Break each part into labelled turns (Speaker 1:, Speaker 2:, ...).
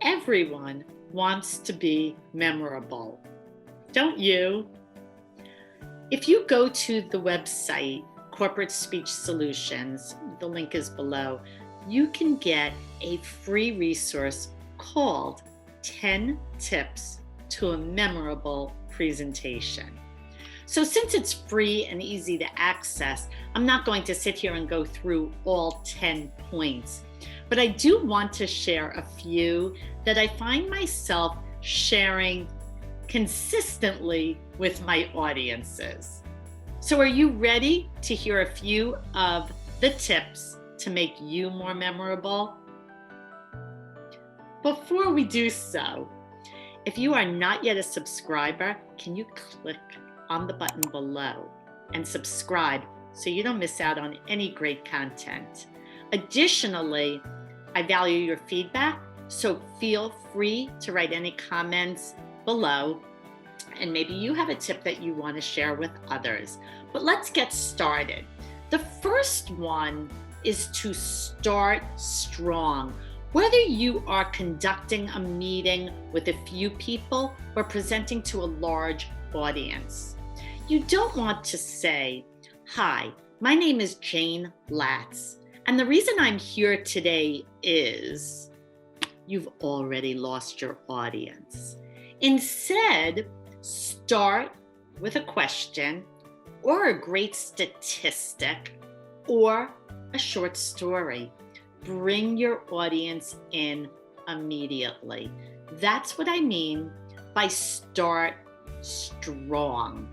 Speaker 1: Everyone wants to be memorable, don't you? If you go to the website, Corporate Speech Solutions, the link is below, you can get a free resource called 10 Tips to a Memorable Presentation. So since it's free and easy to access, I'm not going to sit here and go through all 10 points, but I do want to share a few that I find myself sharing consistently with my audiences. So are you ready to hear a few of the tips to make you more memorable? Before we do so, if you are not yet a subscriber, can you click on the button below and subscribe so you don't miss out on any great content? Additionally, I value your feedback, so feel free to write any comments below, and maybe you have a tip that you want to share with others. But let's get started. The first one is to start strong. Whether you are conducting a meeting with a few people or presenting to a large audience, you don't want to say, "Hi, my name is Jayne Latz, and the reason I'm here today is," you've already lost your audience. Instead, start with a question or a great statistic or a short story. Bring your audience in immediately. That's what I mean by start strong.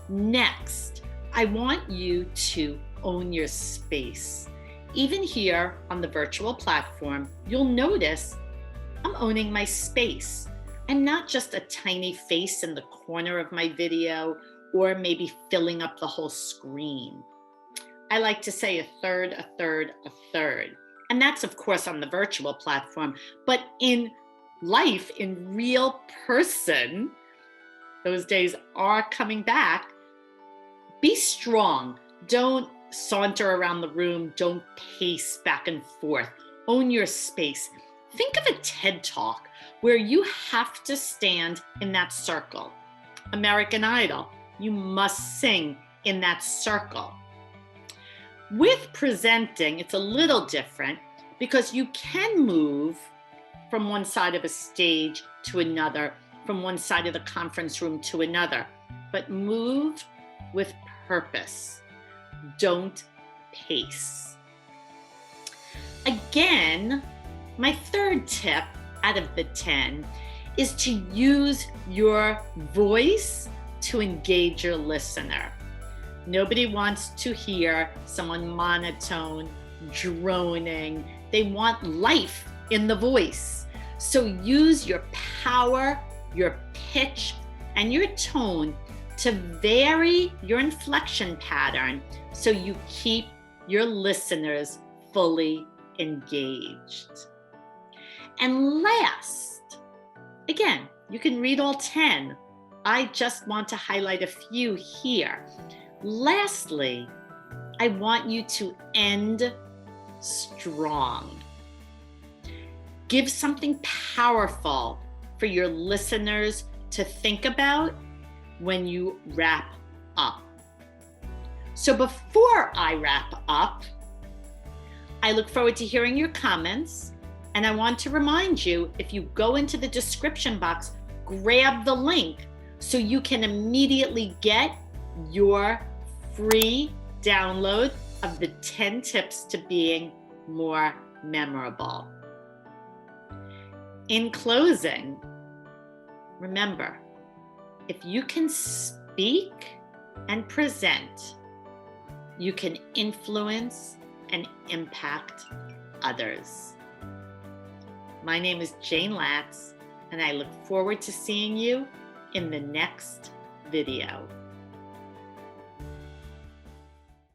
Speaker 1: Next, I want you to own your space. Even here on the virtual platform, you'll notice I'm owning my space. I'm not just a tiny face in the corner of my video or maybe filling up the whole screen. I like to say a third, a third, a third. And that's of course on the virtual platform, but in life, in real person, those days are coming back. Be strong. Don't saunter around the room. Don't pace back and forth. Own your space. Think of a TED Talk where you have to stand in that circle. American Idol, you must sing in that circle. With presenting, it's a little different because you can move from one side of a stage to another, from one side of the conference room to another, but move with purpose. Don't pace. Again, my third tip out of the 10 is to use your voice to engage your listener. Nobody wants to hear someone monotone, droning. They want life in the voice. So use your power, your pitch, and your tone to vary your inflection pattern so you keep your listeners fully engaged. And last, again, you can read all 10. I just want to highlight a few here. Lastly, I want you to end strong. Give something powerful for your listeners to think about when you wrap up. So before I wrap up, I look forward to hearing your comments, and I want to remind you, if you go into the description box, grab the link so you can immediately get your free download of the 10 tips to being more memorable. In closing, remember, if you can speak and present, you can influence and impact others. My name is Jayne Latz, and I look forward to seeing you in the next video.